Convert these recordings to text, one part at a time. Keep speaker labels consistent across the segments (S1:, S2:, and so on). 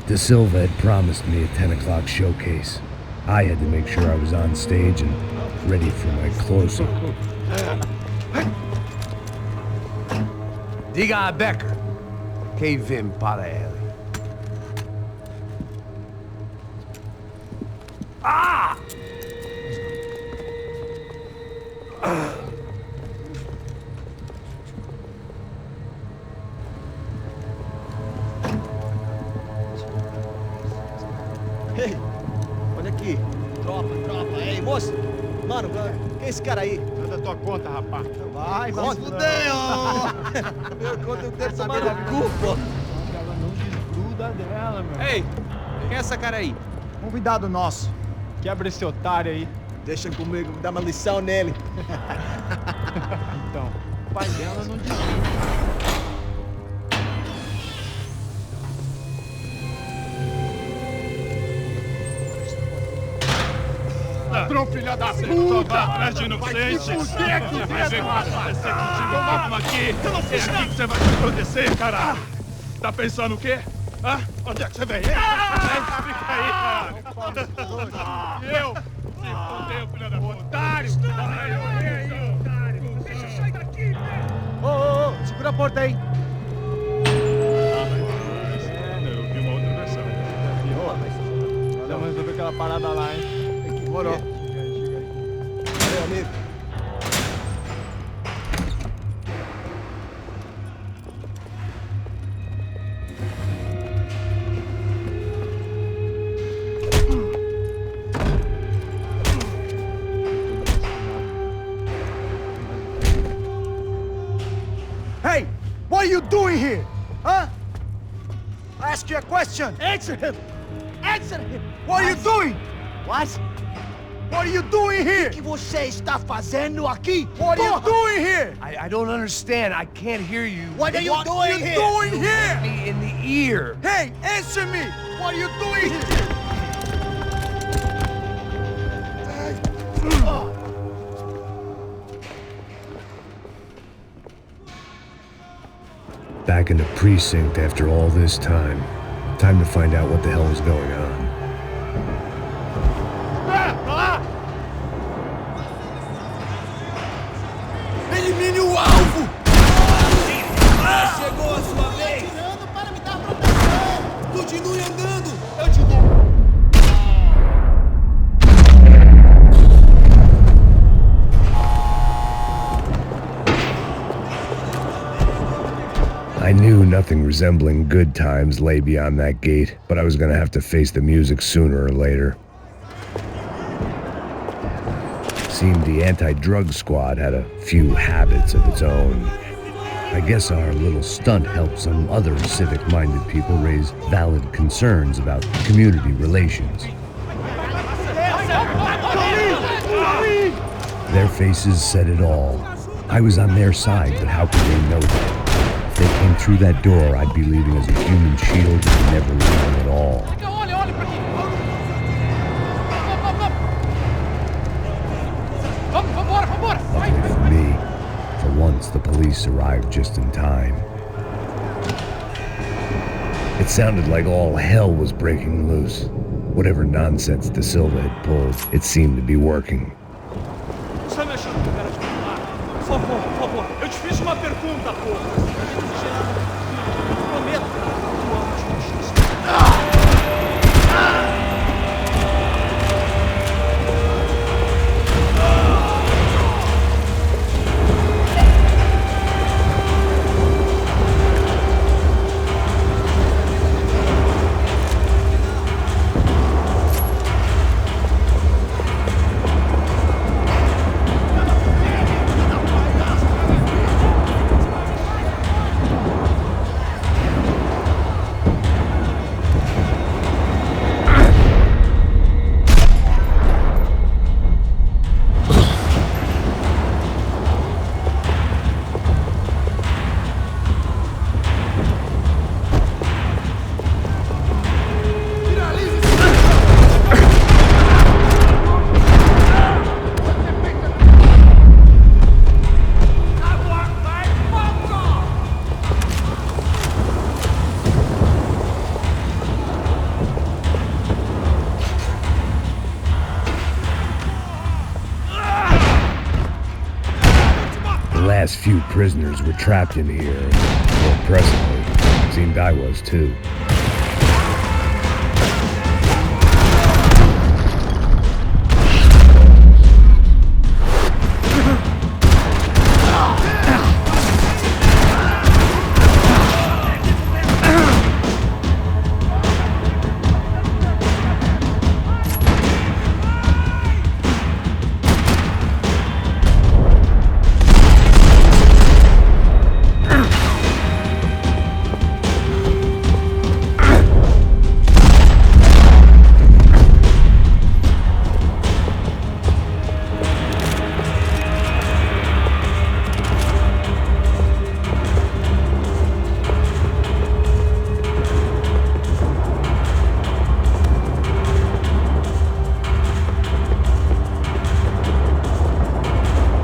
S1: De Silva had promised me a 10 o'clock showcase. I had to make sure I was on stage and ready for my close-up.
S2: Diga a Becker quem vem para ele. Ah!
S3: Ei, olha aqui. Tropa. Ei, moço. Mano, quem é esse cara aí?
S4: Manda tua conta, rapaz.
S3: Vai fudeu! Meu conta eu quero saber da culpa.
S4: Ela não desgruda dela, meu.
S5: Ei, quem é essa cara aí?
S4: Convidado nosso. Quebra esse otário aí.
S3: Deixa comigo, dá uma lição nele.
S4: Então, o pai dela não desgruda.
S6: Ladrão, filha da puta! Atrás de inocente! Vai ver o que vai acontecer contigo mesmo aqui! É aqui que você vai se acontecer, caralho! Tá pensando o quê? Hã? Onde é que você vem? Fica aí, cara! Eu? Se fodeu, filha da puta! Otário!
S4: Deixa eu sair daqui,
S3: Ô, segura a porta aí.
S6: Eu vi uma outra versão.
S4: Vamos resolver aquela parada lá, hein?
S3: Demorou. Valeu, amigo.
S4: Hey! What are you doing here? Huh? I ask you a question. Answer him! Answer him! What are you doing?
S3: What?
S4: What are you doing here?
S3: O que você está fazendo aqui?
S4: What are you doing here?
S2: I don't understand. I can't hear you.
S3: What are you
S4: What
S3: doing
S4: are you
S3: here?
S4: doing here?
S2: Me in the ear.
S4: Hey, answer me! What are you doing here?
S1: Back in the precinct after all this time. Time to find out what the hell was going on.
S3: Elimine o alvo! Chegou a sua vez!
S7: Atirando para me dar proteção!
S3: Continue andando! Eu te dou!
S1: I knew nothing resembling good times lay beyond that gate, but I was gonna have to face the music sooner or later. Seemed the anti-drug squad had a few habits of its own. I guess our little stunt helped some other civic-minded people raise valid concerns about community relations. Their faces said it all. I was on their side, but how could they know that? If they came through that door, I'd be leaving as a human shield and never leaving at all.
S5: Olha pra aqui! Vambora!
S1: Luckily for me, for once the police arrived just in time. It sounded like all hell was breaking loose. Whatever nonsense De Silva had pulled, it seemed to be working.
S6: Você me achando que era de falar? Por favor, eu te fiz uma pergunta, porra!
S3: Prometo que eu amo de justiça.
S1: last few prisoners were trapped in here. More presently, it seemed I was too.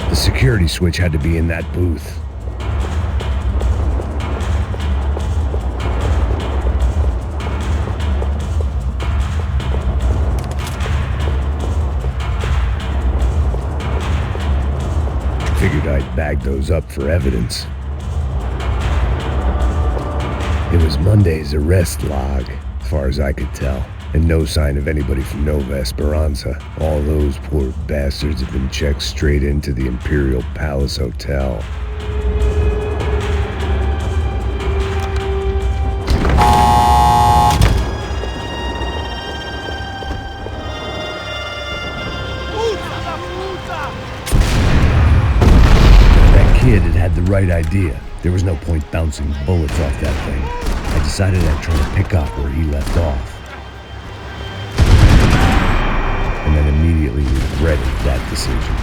S1: The security switch had to be in that booth. Figured I'd bag those up for evidence. It was Monday's arrest log, as far as I could tell, and no sign of anybody from Nova Esperanza. All those poor bastards have been checked straight into the Imperial Palace Hotel. That kid had the right idea. There was no point bouncing bullets off that thing. I decided I'd try to pick up where he left off. And then immediately regretted that decision.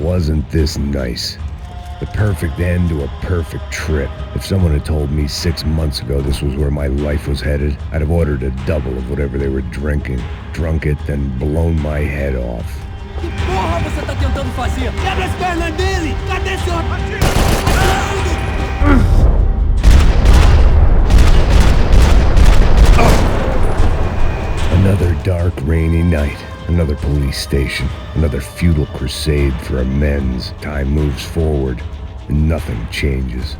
S1: Wasn't this nice? The perfect end to a perfect trip. If someone had told me 6 months ago this was where my life was headed, I'd have ordered a double of whatever they were drinking, drunk it, then blown my head off.
S7: Que porra você tá tentando fazer? Quebra as pernas dele! Cadê seu...
S1: Another dark, rainy night. Another police station. Another futile crusade for amends. Time moves forward, and nothing changes.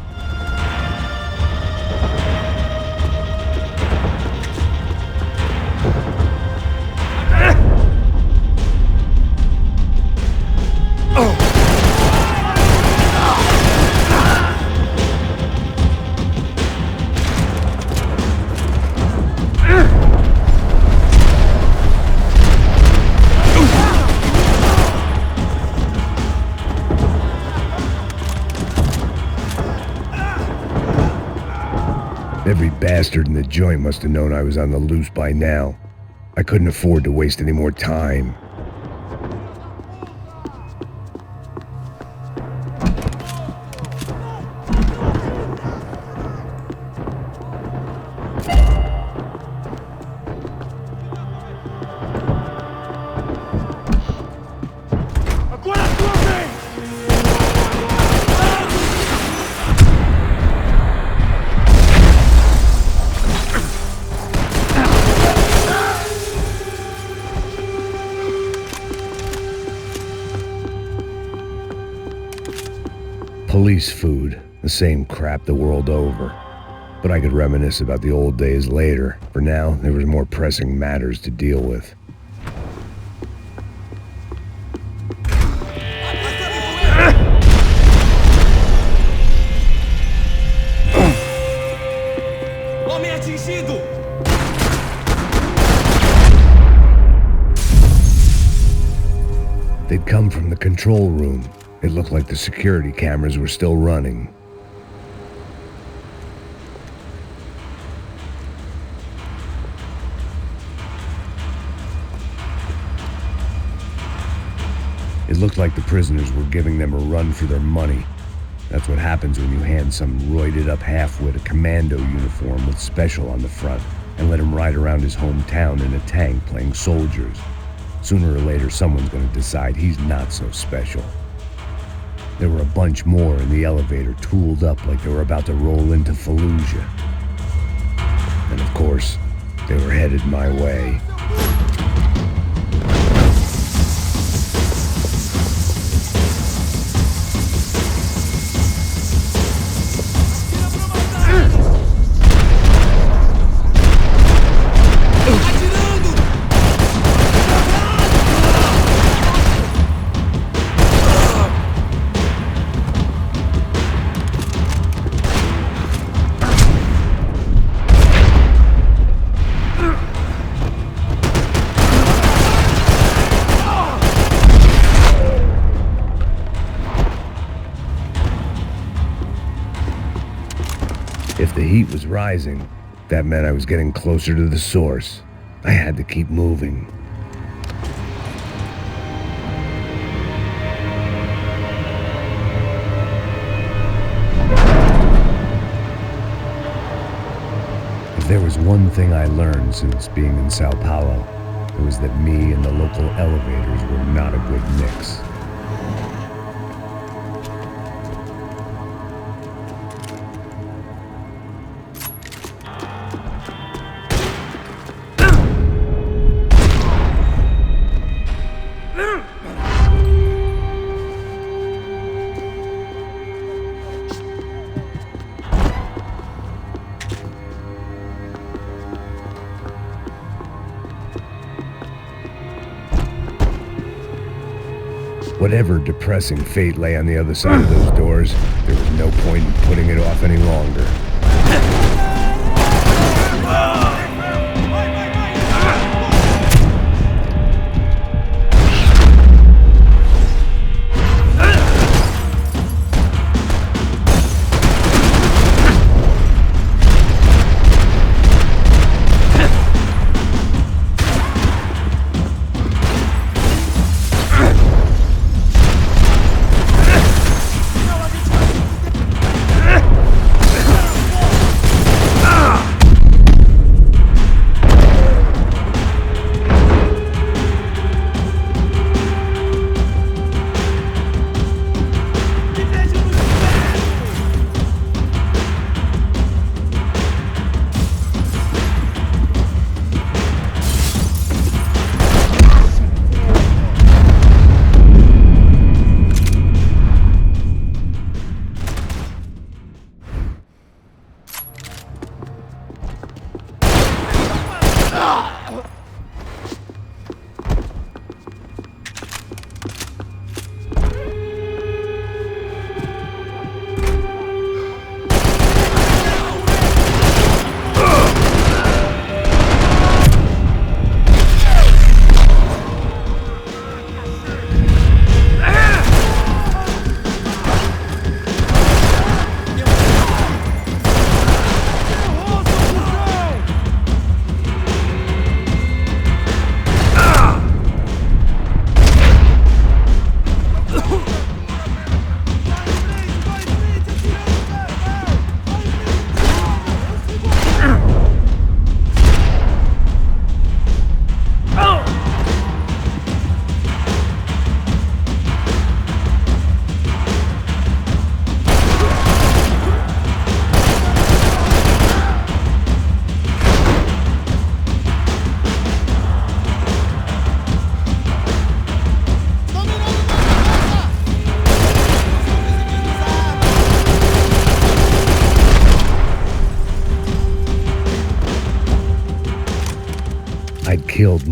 S1: Every bastard in the joint must have known I was on the loose by now. I couldn't afford to waste any more time. police food, the same crap the world over. But I could reminisce about the old days later. For now, there was more pressing matters to deal with.
S7: Homem atingido!
S1: They'd come from the control room. It looked like the security cameras were still running. It looked like the prisoners were giving them a run for their money. That's what happens when you hand some roided-up halfwit a commando uniform with special on the front and let him ride around his hometown in a tank playing soldiers. Sooner or later, someone's going to decide he's not so special. There were a bunch more in the elevator, tooled up like they were about to roll into Fallujah. And of course, they were headed my way. If the heat was rising, that meant I was getting closer to the source. I had to keep moving. If there was one thing I learned since being in Sao Paulo, it was that me and the local elevators were not a good mix. Whatever depressing fate lay on the other side of those doors, there was no point in putting it off any longer.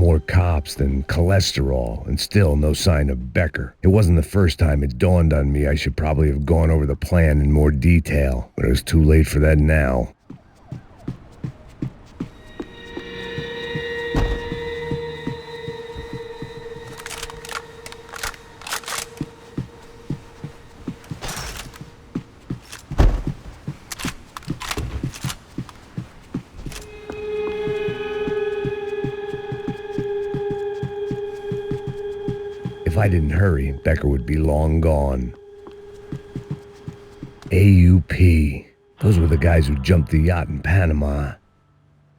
S1: More cops than cholesterol, and still no sign of Becker. It wasn't the first time it dawned on me I should probably have gone over the plan in more detail, but it was too late for that now. If I didn't hurry, Becker would be long gone. AUP. Those were the guys who jumped the yacht in Panama.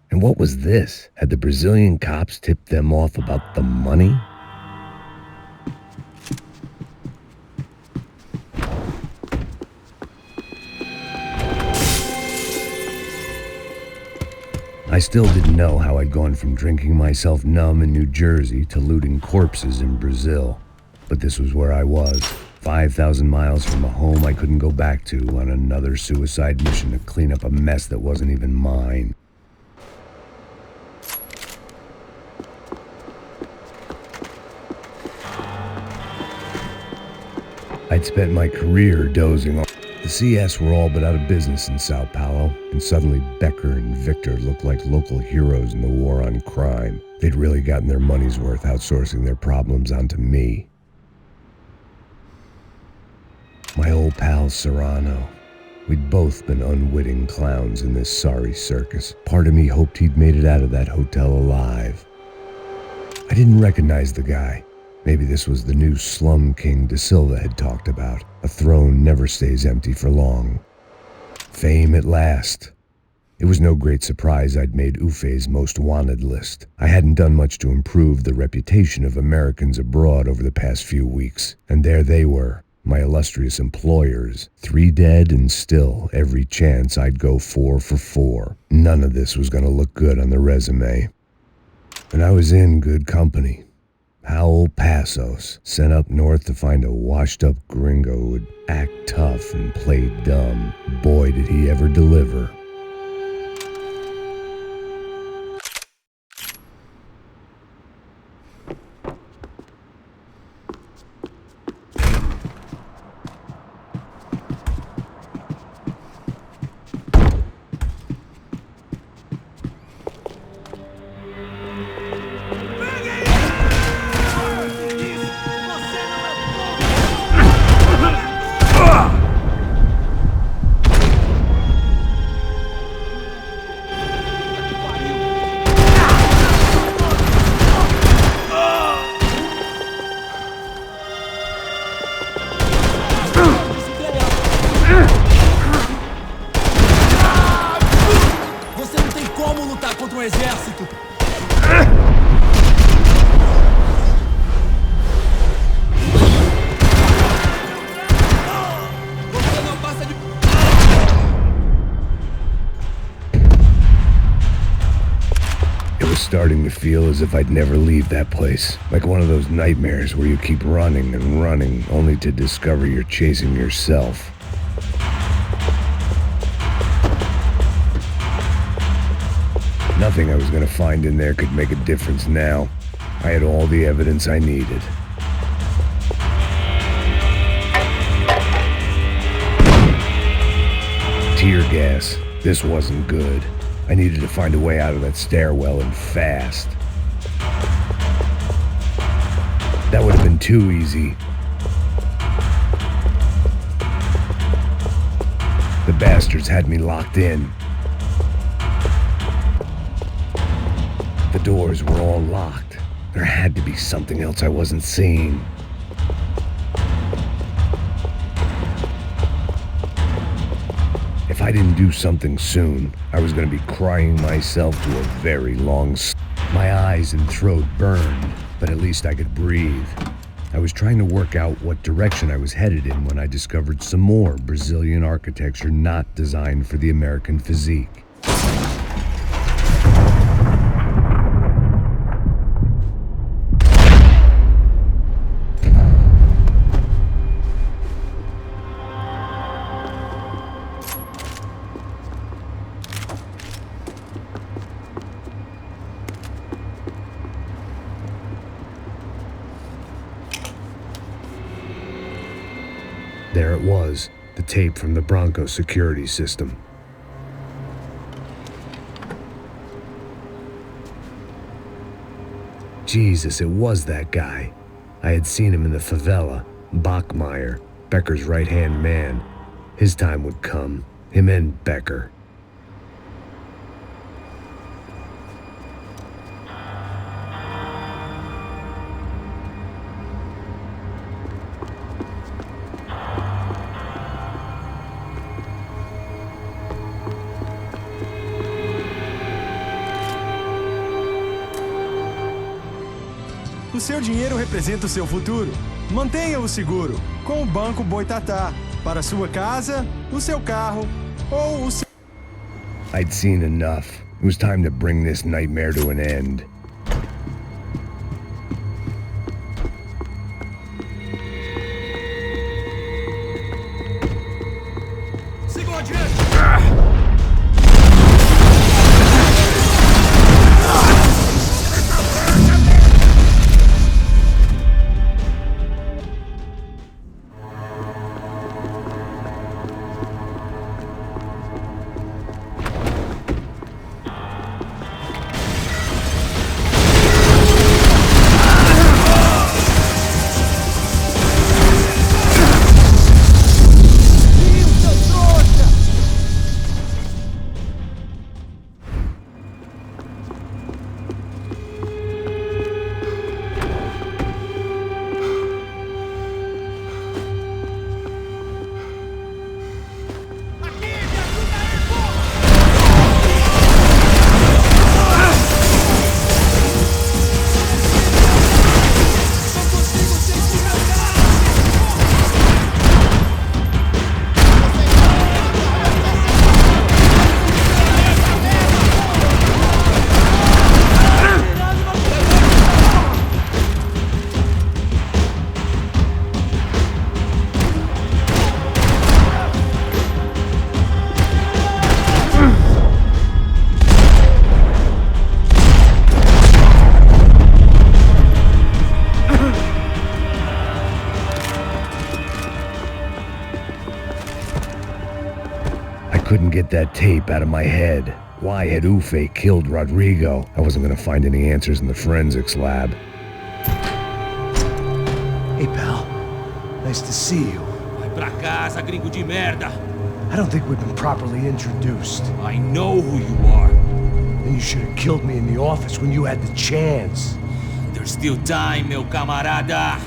S1: And what was this? Had the Brazilian cops tipped them off about the money? I still didn't know how I'd gone from drinking myself numb in New Jersey to looting corpses in Brazil. But this was where I was, 5,000 miles from a home I couldn't go back to, on another suicide mission to clean up a mess that wasn't even mine. I'd spent my career dozing off. The CS were all but out of business in Sao Paulo, and suddenly Becker and Victor looked like local heroes in the war on crime. They'd really gotten their money's worth outsourcing their problems onto me. My old pal Serrano. We'd both been unwitting clowns in this sorry circus. Part of me hoped he'd made it out of that hotel alive. I didn't recognize the guy. Maybe this was the new slum king De Silva had talked about. A throne never stays empty for long. Fame at last. It was no great surprise I'd made Ufe's most wanted list. I hadn't done much to improve the reputation of Americans abroad over the past few weeks, and there they were, my illustrious employers, 3 dead and still every chance I'd go 4 for 4. None of this was going to look good on the resume. And I was in good company. Howell Passos, sent up north to find a washed-up gringo who would act tough and play dumb. Boy, did he ever deliver. Starting to feel as if I'd never leave that place. Like one of those nightmares where you keep running and running, only to discover you're chasing yourself. Nothing I was going to find in there could make a difference now. I had all the evidence I needed. Tear gas. This wasn't good. I needed to find a way out of that stairwell and fast. That would have been too easy. The bastards had me locked in. The doors were all locked. There had to be something else I wasn't seeing. If I didn't do something soon, I was going to be crying myself to a very long sleep. My eyes and throat burned, but at least I could breathe. I was trying to work out what direction I was headed in when I discovered some more Brazilian architecture not designed for the American physique. There it was, the tape from the Bronco security system. Jesus, it was that guy. I had seen him in the favela, Bachmeyer, Becker's right-hand man. His time would come, him and Becker.
S8: O seu dinheiro representa o seu futuro. Mantenha-o seguro com o Banco Boitatá. Para a sua casa, o seu carro ou o seu...
S1: I'd seen enough. It was time to bring this nightmare to an end.
S7: Sigam adiante!
S1: Couldn't get that tape out of my head. Why had Ufe killed Rodrigo? I wasn't gonna find any answers in the forensics lab.
S2: Hey, pal. Nice to see you.
S7: Vai pra casa, gringo de merda!
S2: I don't think we've been properly introduced.
S7: I know who you are.
S2: Then you should have killed me in the office when you had the chance.
S7: There's still time, meu camarada!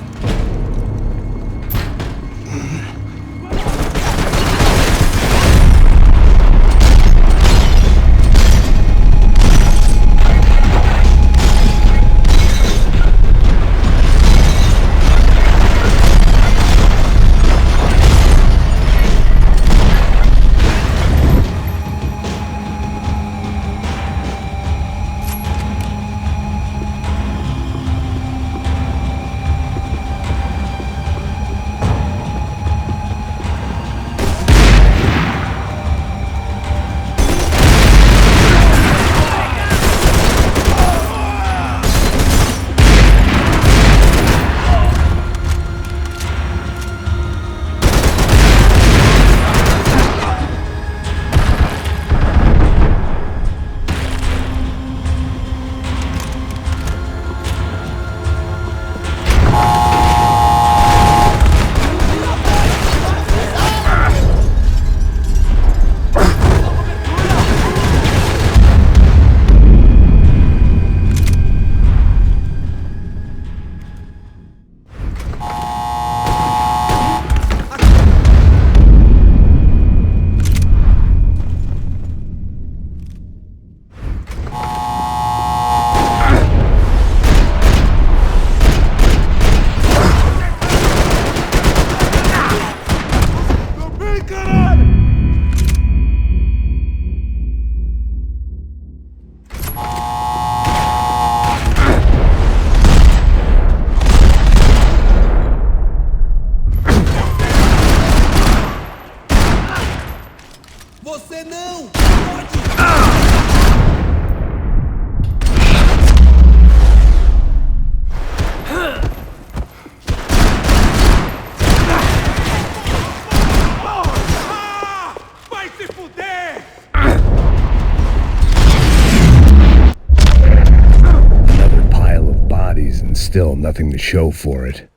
S1: nothing to show for it.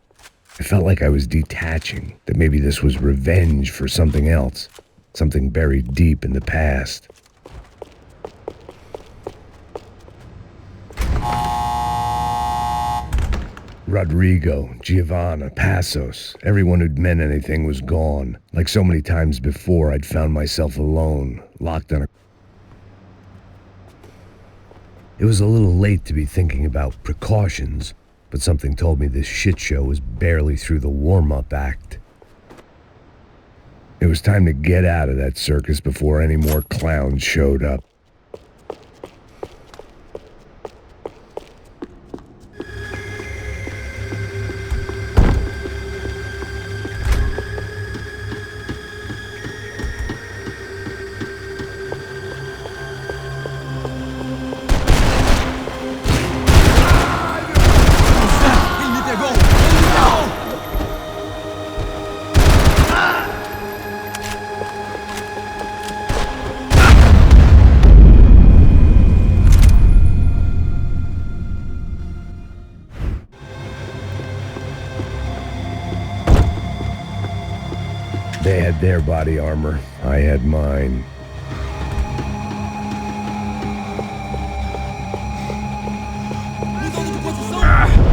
S1: I felt like I was detaching, that maybe this was revenge for something else, something buried deep in the past. Rodrigo, Giovanna, Passos, everyone who'd meant anything was gone. Like so many times before, I'd found myself alone, locked on a... It was a little late to be thinking about precautions, but something told me this shit show was barely through the warm-up act. It was time to get out of that circus before any more clowns showed up. They had their body armor, I had mine.
S7: Mudando de posição!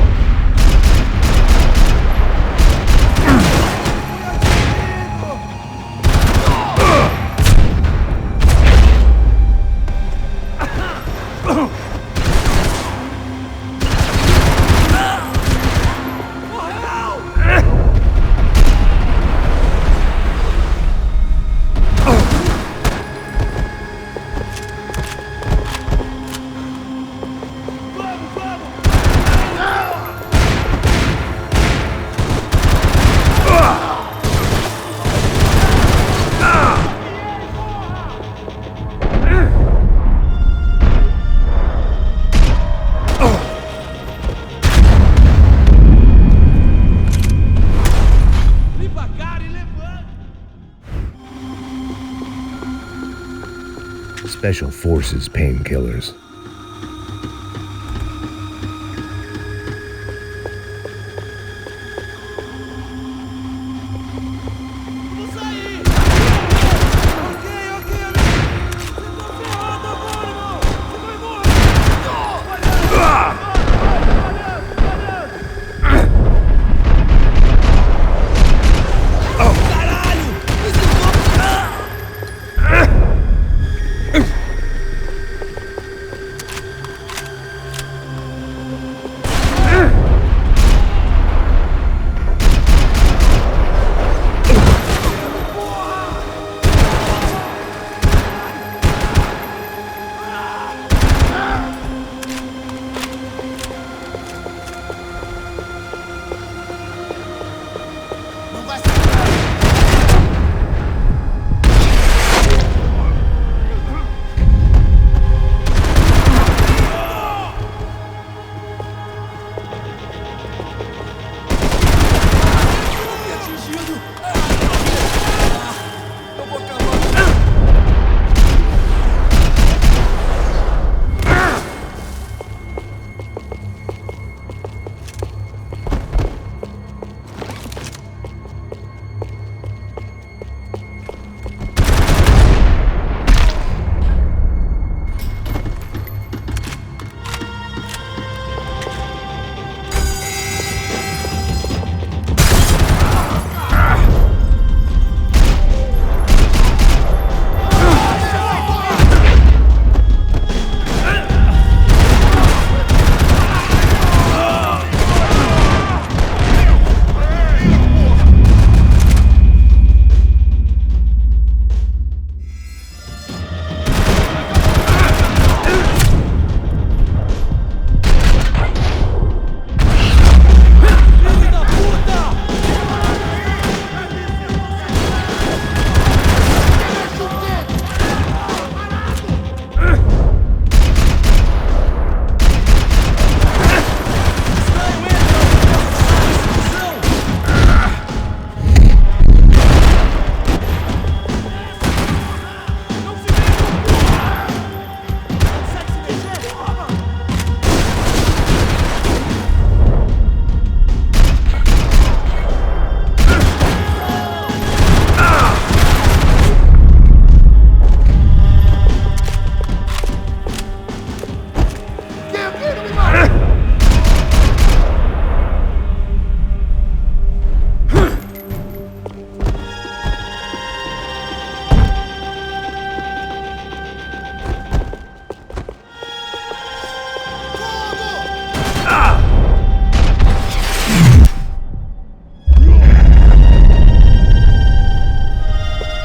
S1: Special Forces painkillers.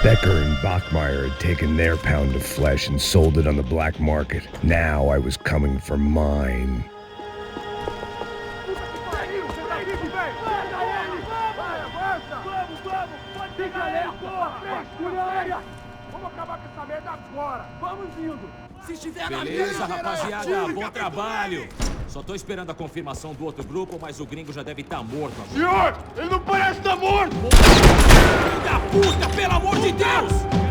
S1: Becker and Bachmeyer had taken their pound of flesh and sold it on the black market. Now I was coming for mine.
S7: Beleza, rapaziada, bom trabalho. Só tô esperando a confirmação do outro grupo, mas o gringo já deve estar morto agora.
S6: Senhor, ele não parece estar morto!
S7: Filho da puta, pelo amor de Deus!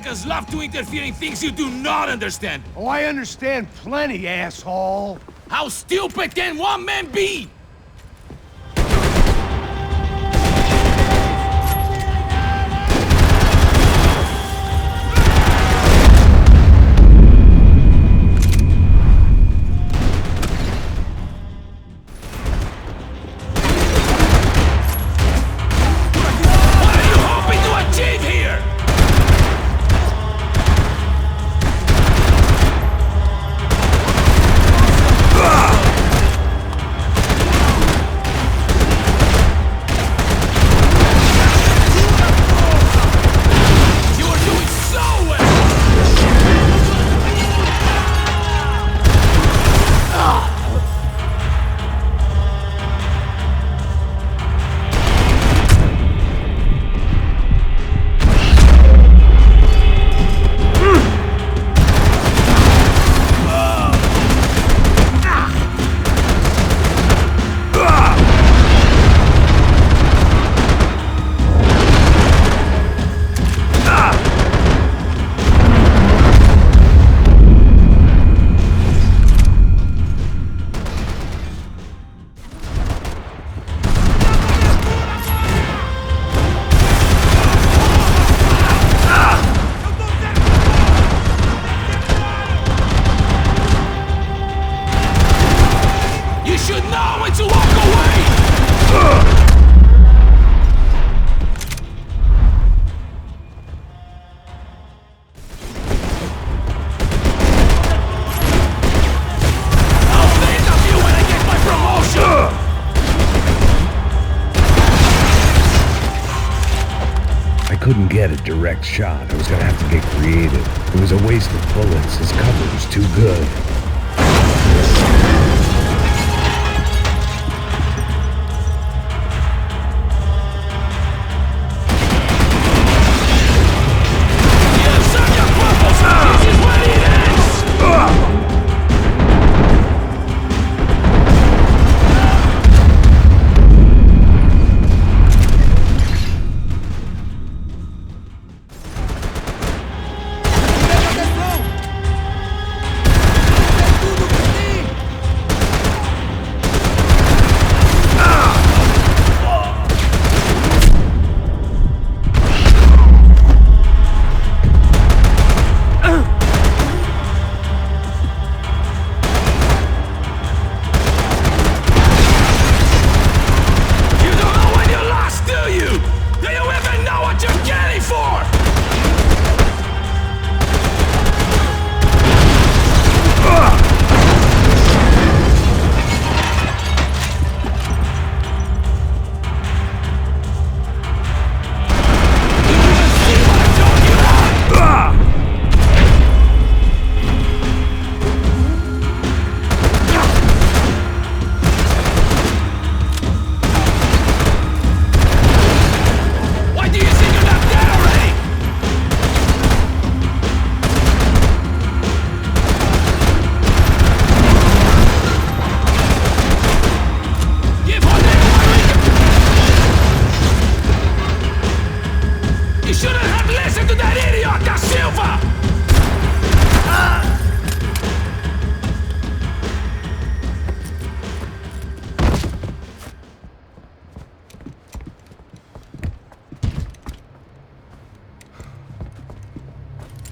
S9: Americans love to interfere in things you do not understand.
S2: Oh, I understand plenty, asshole.
S9: How stupid can one man be?
S1: couldn't get a direct shot. I was gonna have to get creative. It was a waste of bullets. His cover was too good.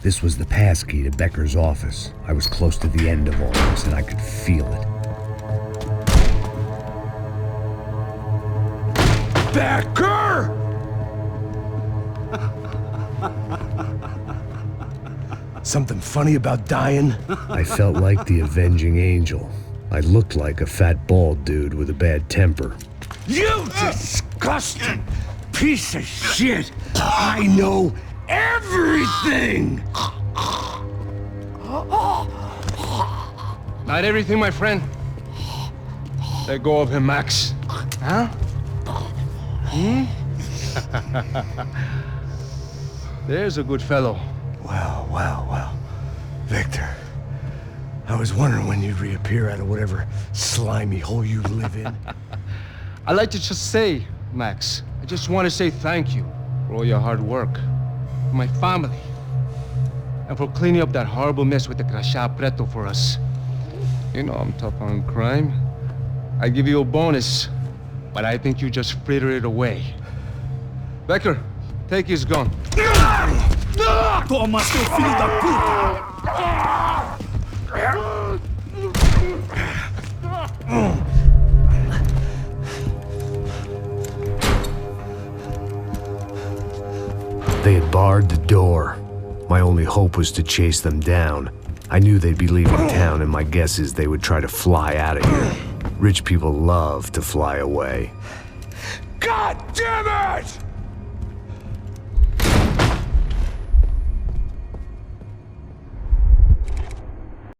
S1: This was the passkey to Becker's office. I was close to the end of all this, and I could feel it.
S2: Becker! Something funny about dying?
S1: I felt like the avenging angel. I looked like a fat bald dude with a bad temper.
S2: You disgusting piece of shit! I know everything!
S5: Not everything, my friend. Let go of him, Max. Huh? There's a good fellow.
S2: Well. Victor, I was wondering when you'd reappear out of whatever slimy hole you live in.
S5: I'd like to just say, Max, I just want to say thank you for all your hard work, for my family, and for cleaning up that horrible mess with the Crachá Preto for us. You know I'm tough on crime. I give you a bonus, but I think you just frittered it away. Becker, take his gun.
S2: Toma, seu filho da puta!
S1: They had barred the door. My only hope was to chase them down. I knew they'd be leaving town, and my guess is they would try to fly out of here. Rich people love to fly away.
S2: God damn it!